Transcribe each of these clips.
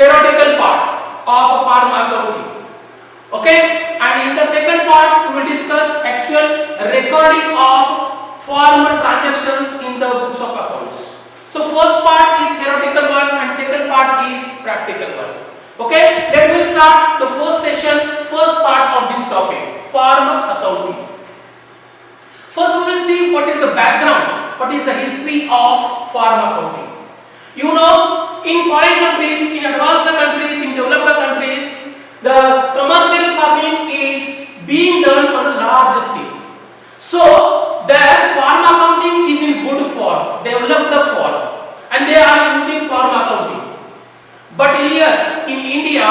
theoretical part of farm accounting. Okay, and in the second part we will discuss actual recording of farm transactions in the books of accounts. So first part is theoretical one and second part is practical one. Okay, let me start the first session, first part of this topic, farm accounting. First we will see what is the background, what is the history of farm accounting. You know, in foreign countries, in advanced countries, in developed countries, the commercial farming is being done on a large scale. So their farm accounting is in good form, developed form, and they are using farm accounting. But here in India,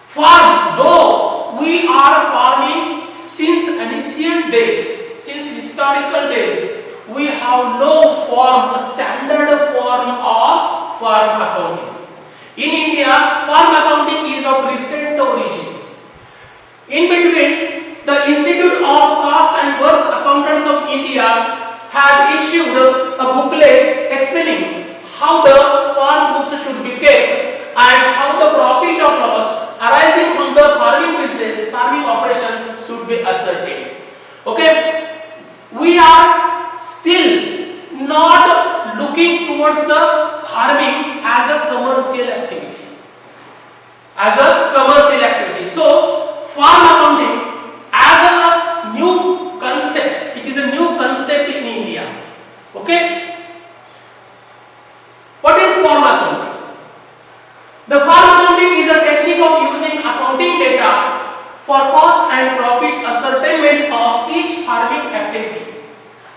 farm, though we are farming since ancient days, since historical days, we have no form, a standard form of farm accounting. In India, farm accounting is of recent origin. In between, the Institute of Cost and Works Accountants of India has issued a booklet explaining how the farm books should be kept and how the profit or loss arising from the farming business, farming operation should be ascertained. Okay, we are still not looking towards the farming as a commercial activity. So, farm accounting as a new concept, it is a new concept in India. Okay? What is farm accounting? The farm accounting is a technique of using accounting data for cost and profit ascertainment of each farming activity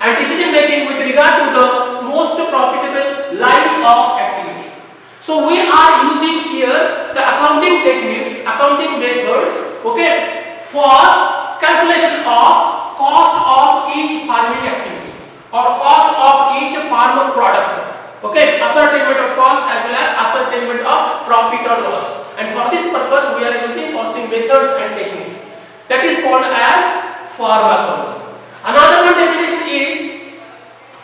and decision making with regard to the most profitable line of activity. So we are using here the accounting techniques, accounting methods, okay, for calculation of cost of each farming activity or cost of each farm product, okay, ascertainment of cost as well as ascertainment of profit or loss. And for this purpose we are using costing methods and techniques. That is called as farm accounting. Another one definition is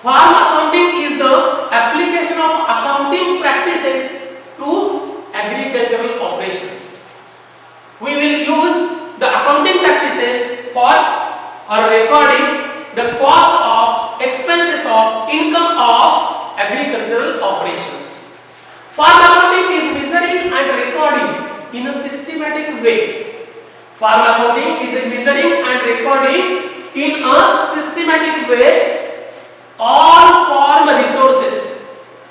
farm accounting is the application of accounting practices to agricultural operations. We will use the accounting practices for recording the cost of expenses of income of agricultural operations. Farm accounting is measuring and recording in a systematic way. Farm accounting is measuring and recording in a systematic way all farm resources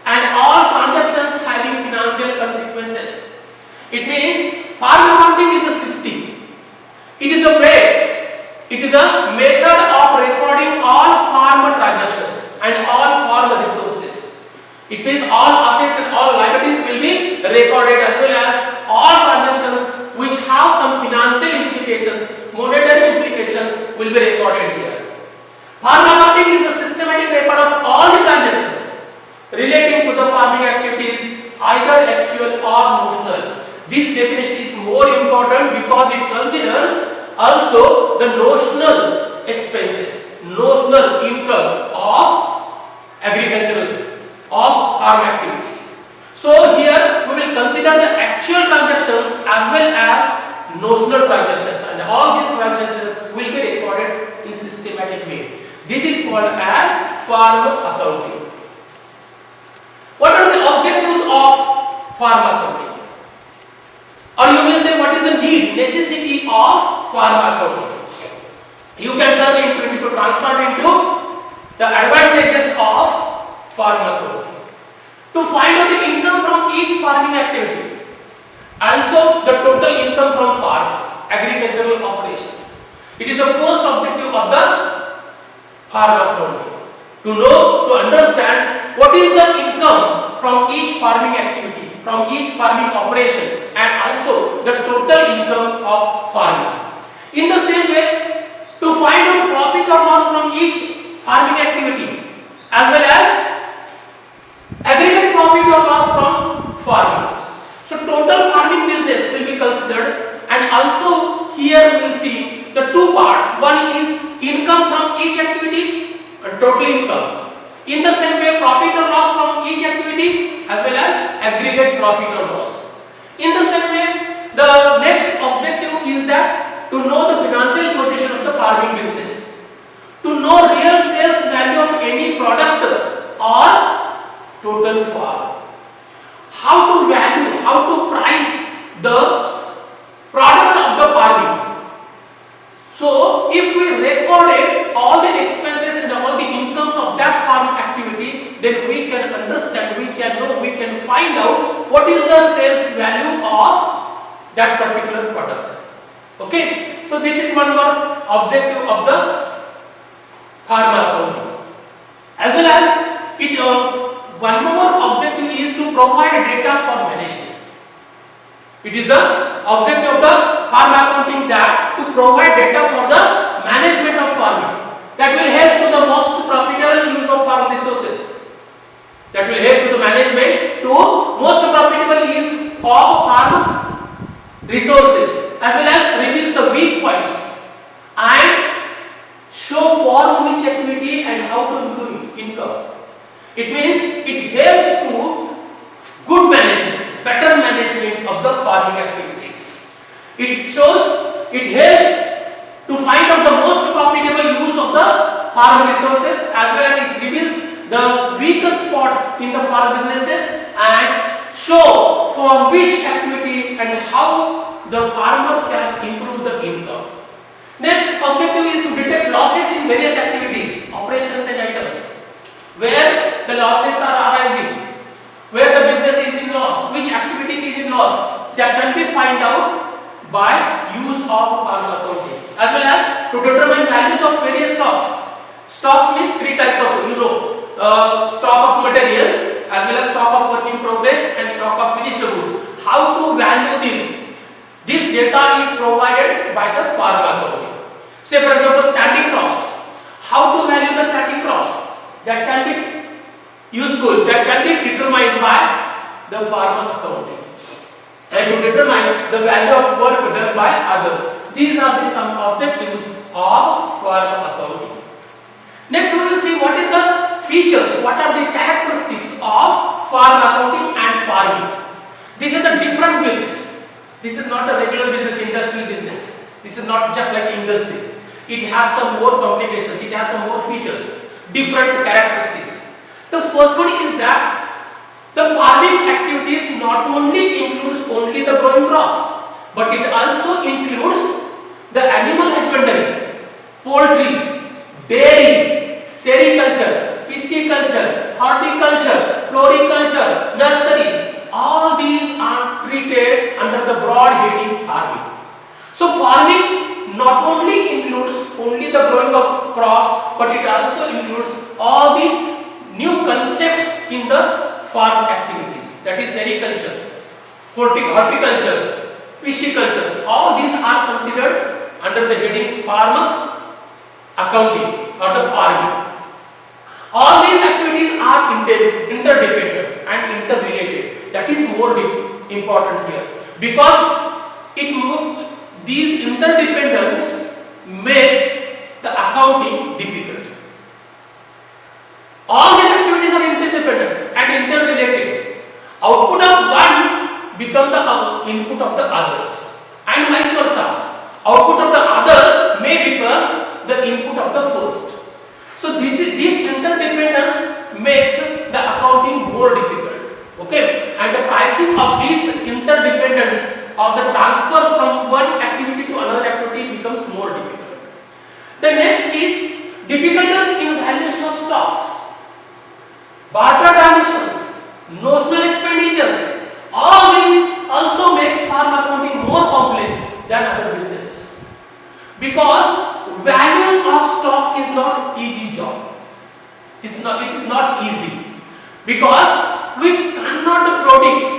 and all transactions having financial consequences. It means farm accounting is a system. It is the way, it is the method of recording all farm transactions and all farm resources. It means all assets and all liabilities will be recorded as well as all transactions which have some financial implications, monetary implications will be recorded here. Farm accounting is a systematic record of all the transactions relating to the farming activities, either actual or notional. This definition is more important because it considers also the notional expenses, notional income of agricultural, of farm activities. So here we will consider the actual transactions as well as notional transactions, and all these transactions will be recorded in systematic way. This is called as farm accounting. What are the objectives of farm accounting? Or you may say, what is the necessity of farm accounting? You can turn into transfer into the advantages of farm accounting. To find out the income from each farming activity, also the total income from farms, agricultural operations. It is the first objective of the farm accounting. To know, to understand what is the income from each farming activity, from each farming operation, and also the total income of farming. In the same way, to find out profit or loss from each farming activity as well as aggregate profit or loss from farming. So total farming business will be considered, and also here we will see the two parts. One is income from each activity and total income. In the same way, profit or loss from each activity as well as aggregate profit or loss. In the same way, the next objective is that to know the financial position of the farming business, to know real sales value of any product or total farm, how to value, how to price the product of the farming. So if we recorded all the expenses and all the incomes of that farm activity, then we can understand, we can know, we can find out what is the sales value of that particular product. Okay, so this is one more objective of the farm accounting. As well as it one more objective is to provide data for management. It is the objective of the farm accounting that to provide data for the management of farming, that will help to the most profitable use of farm resources, that will help to the management to most profitable use of farm resources, as well as reveals the weak points and show for which activity and how to improve income. It means it helps to good management, better management of the farming activities. It shows, it helps to find out the most profitable use of the farm resources, as well as it reveals the weakest spots in the farm businesses and show for which activity and how the farmer can improve the income. Next objective is to detect losses in various activities, operations and items, where the losses are arising, where the business is in loss, which activity is in loss, that can be find out by use of farm accounting. As well as to determine values of various stocks. Stocks means three types of, stock of materials, as well as stock of work in progress and stock of finished goods. How to value this? This data is provided by the farm accounting. Say for example, standing crops. How to value the standing crops? That can be useful, that can be determined by the farm accounting. And to determine the value of work done by others. These are the some objectives of farm accounting. Next we will see what is the features, what are the characteristics of farm accounting and farming. This is a different business. This is not a regular business, industrial business. This is not just like industry. It has some more complications, it has some more features, different characteristics. The first one is that the farming activities not only includes only the growing crops, but it also includes the animal husbandry, poultry, dairy, sericulture, pisciculture, horticulture, floriculture, nurseries. All these are treated under the broad heading farming. So farming not only includes only the growing of crops, but it also includes all the new concepts in the farm activities, that is sericulture, horticulture, pisciculture. All these are considered under the heading farm accounting or the farming. All these activities are interdependent and interrelated. That is more important here, because these interdependence makes the accounting difficult. All these activities are interdependent and interrelated. Output of one becomes the input of the others, and vice versa. Output of the other may become the input of the first. So this interdependence makes the accounting more difficult. Okay, and the pricing of these interdependence of the transfers from one activity to another activity becomes more difficult. The next is difficulties in valuation of stocks, barter transactions, notional expenditures. All these also makes farm accounting more complex than other businesses, because valuing of stock is not easy job. It is not easy, because we cannot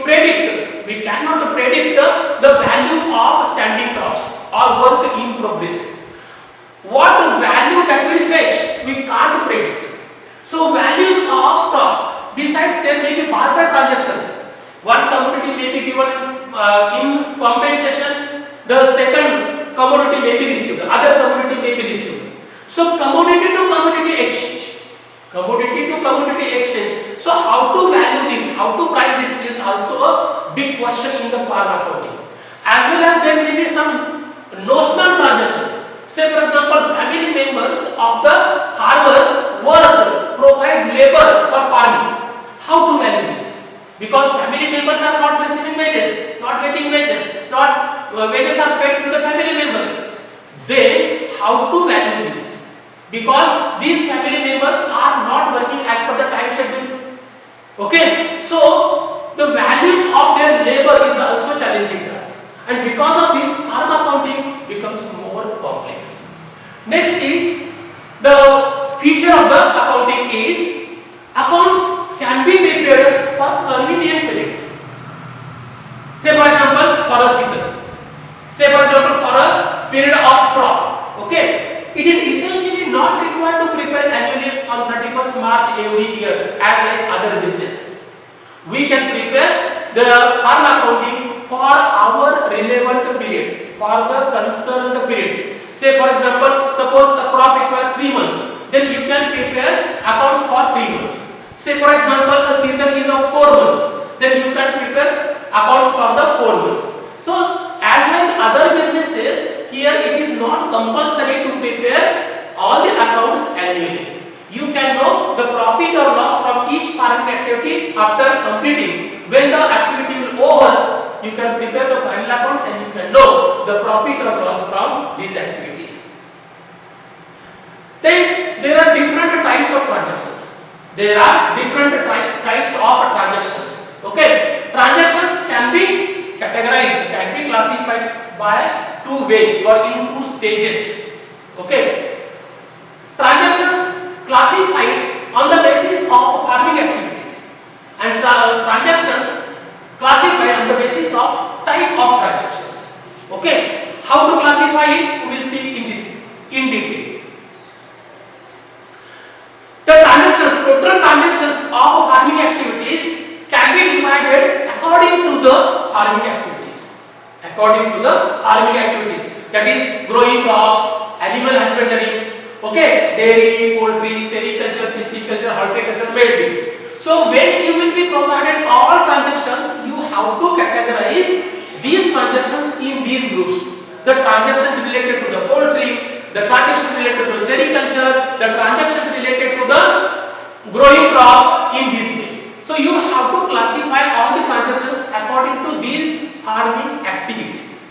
predict the value of standing crops or work in progress. What value that will fetch, we can't predict. So value of stocks, besides there may be barter transactions. One commodity may be given in compensation, the second commodity may be received, the other commodity may be received. So commodity to commodity exchange. So how to value this, how to price this is also a big question in the farm accounting. As well as there may be some notional transactions. Say for example, family members of the farmer work, provide labor for farming. How to value this? Because family members are not receiving wages, not getting wages, not wages are paid to the family members. Then how to value this? Because these family members are not working as per the time schedule. Okay, so the value of their labor is also challenging us, and because of this, farm accounting becomes more complex. Next is the feature of the accounting is accounts can be prepared for convenient periods. Say for example, for a season. Say for example, for a period of crop. Okay, it is essentially not required to prepare annually on 31st March every year as like other businesses. We can prepare the farm accounting for our relevant period, for the concerned period. Say for example, suppose the crop requires 3 months, then you can prepare accounts for 3 months. Say for example, the season is of 4 months, then you can prepare accounts for the 4 months. So as like other businesses, here it is not compulsory to prepare all the accounts annually. You can know the profit or loss from each farming activity after completing. When the activity will over, you can prepare the final accounts and you can know the profit or loss from these activities. Then there are different types of transactions. There are different types of transactions. Okay, transactions can be categorized, can be classified by two ways or in two stages. Okay, transactions classified on the basis of farming activities, and transactions classified on the basis of type of transactions. Okay, how to classify it we will see in detail. The transactions, total transactions of farming activities can be divided according to the farming activities. According to the farming activities, that is growing crops, animal husbandry, okay, dairy, poultry, sericulture, pisciculture, horticulture, maybe. So when you will be provided all transactions, you have to categorize these transactions in these groups. The transactions related to the poultry, the transactions related to sericulture, the transactions related to the growing crops in this way. So you have to classify all the transactions according to these farming activities.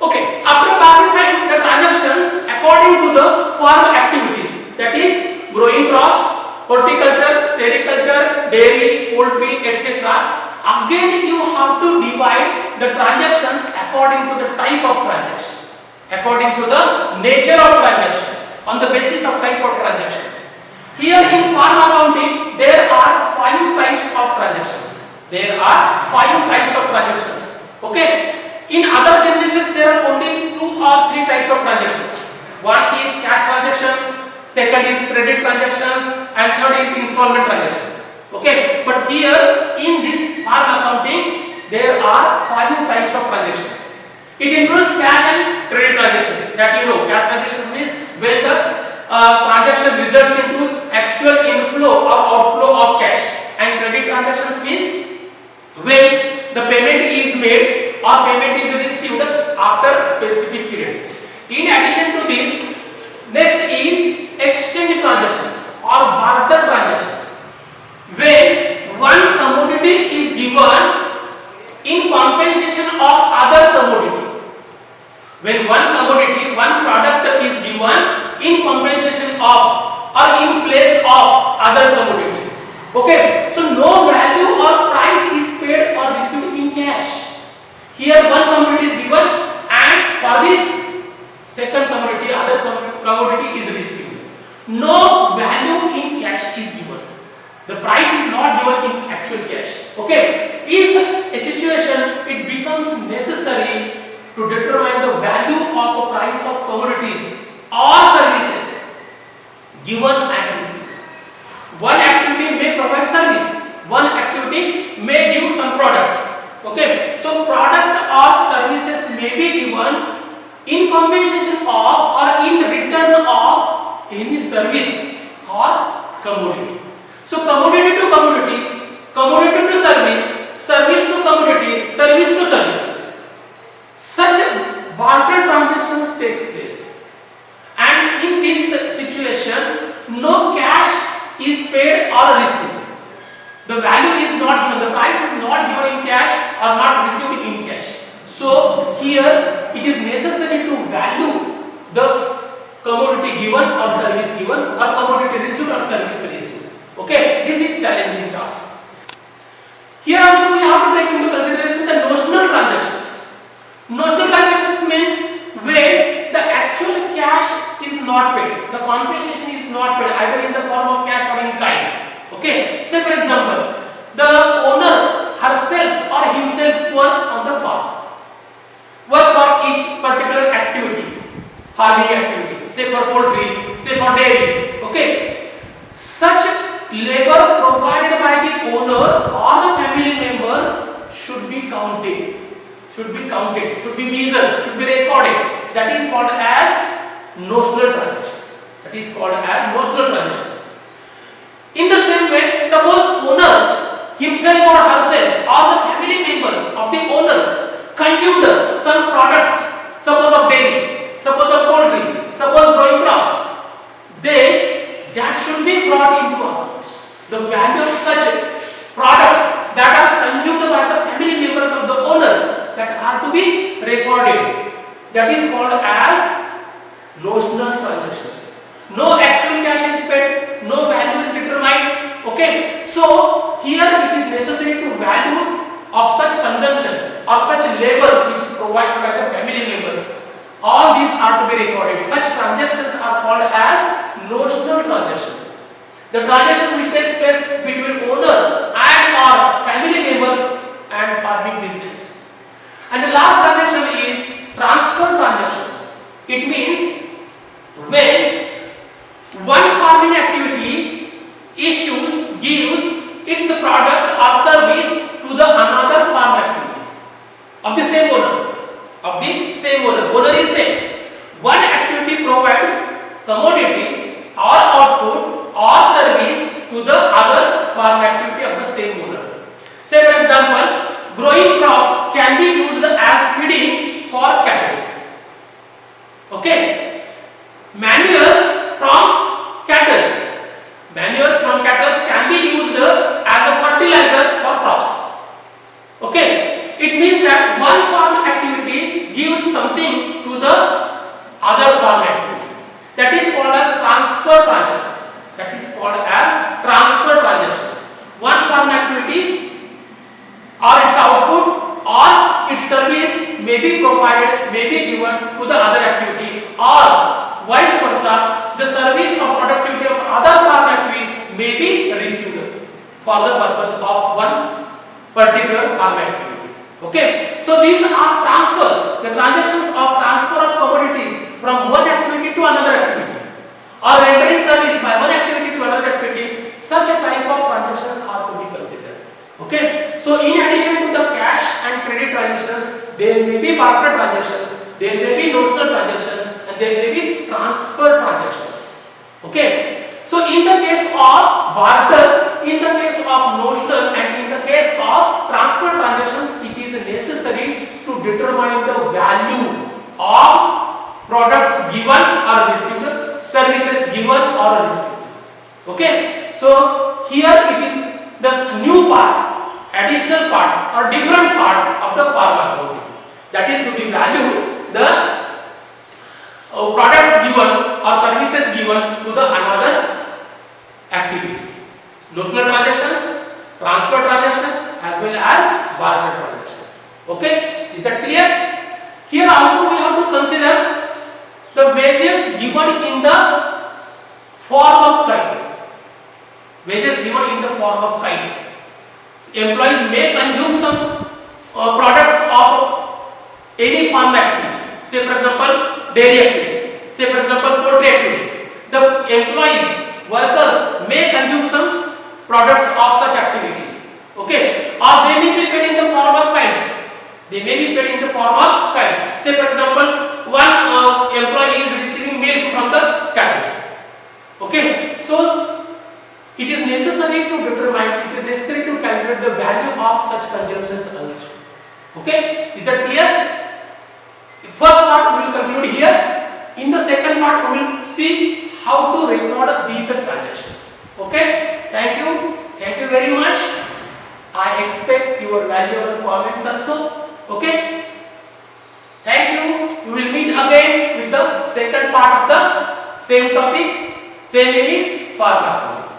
Okay, after classifying the transactions according to the farm activities, that is growing crops, horticulture, sericulture, dairy, poultry, etc. Again you have to divide the transactions according to the type of transaction, according to the nature of transaction, on the basis of type of transaction. Here in farm accounting, there are 5 types of transactions. There are 5 types of transactions. Okay. In other businesses, there are only 2 or 3 types of transactions. One is cash transaction, second is credit transactions, and third is installment transactions. Okay. But here in this farm accounting, there are 5 types of transactions. It includes cash and credit transactions. That you know, cash transactions means when the transaction results into actual inflow or outflow of cash, and credit transactions means when the payment is made or payment is received after a specific period. In addition to this, next is exchange transactions or barter transactions, when one commodity is given in compensation of other commodity. When one commodity, one product is given in compensation of or in place of other commodity. Okay, so no value or price is paid or received in cash. Here one commodity is given and for this second commodity, other commodity is received. No value in cash is given. The price is not given in actual cash. Okay, in such a situation, it becomes necessary to determine the value of the price of commodities or services given and received. One activity may provide service, one activity may give some products. Okay, so product or services may be given in compensation of or in return of any service or commodity. So commodity to commodity, commodity to service, service to commodity. takes place. And in this situation, no cash is paid or received. The value is not given, the price is not given in cash or not received in cash. So here it is necessary to value the commodity given or service given, or commodity received or service received. Okay, this is challenging task. Here also we have to take into consideration the notional transactions. Notional transactions means when the actual cash is not paid, the compensation is not paid either in the form of cash or in kind. Okay, say for example, the owner herself or himself work on the farm, work for each particular activity, farming activity, say for poultry, say for dairy. Okay, such labor provided by the owner or the family members should be counted, should be measured, should be recorded. That is called as notional transactions. That is called as notional transactions. In the same way, suppose owner himself or herself or the family members of the owner consumed some products, suppose of dairy, suppose of poultry, suppose growing crops, then that should be brought into accounts. The value of such products that are consumed by the family members of the owner, that are to be recorded. That is called as notional transactions. No actual cash is paid, no value is determined. Okay, so here it is necessary to value of such consumption or such labor which is provided by the family members. All these are to be recorded. Such transactions are called as notional transactions. The transactions which takes place between owner and or family members and farming business. And the last transaction is transfer transactions. It means when one farming activity gives its product or service to the another farm activity of the same owner. Owner is same. One activity provides commodity or output or service to the other farm activity of the same owner. Say for example, growing crop can be used as feeding for cattle. Okay, manures from cattle can be used as a fertilizer for crops. Okay, it means that one farm activity gives something to the other farm activity. That is called as transfer transactions. One farm activity or its output or its service may be provided, may be given to the other activity, or vice versa, the service or productivity of other farm activity may be received for the purpose of one particular farm activity. Okay, so these are transfers, the transactions of transfer of commodities from one activity to another activity, or rendering service by one activity to another activity. Such a type of transactions are to be considered. Okay, so in addition to the cash and credit transactions, there may be barter transactions, there may be notional transactions, and there may be transfer transactions. Okay, so in the case of barter, in the case of notional, and in the case of transfer transactions, it is necessary to determine the value of products given or received, services given or received. Okay, so here it is the new part, additional part or different part of the farm accounting, that is to be valued the products given or services given to the another activity. Notional transactions, transfer transactions, as well as barter transactions. Okay, is that clear? Here also we have to consider the wages given in the form of kind. Wages given in the form of kind. Employees may consume some products of any farm activity. Say for example, dairy activity. Say for example, poultry activity. The employees, workers may consume some products of such activities. Okay, or they may be paid in the form of kinds. Say for example, one employee is receiving milk from the cattle. Okay, so it is necessary to determine, it is necessary to calculate the value of such consumptions also. Okay, is that clear? The first part we will conclude here. second part we will see how to record these transactions. Okay, thank you very much. I expect your valuable comments also. Okay, thank you. We will meet again with the second part of the same topic, same meaning, pharmacology.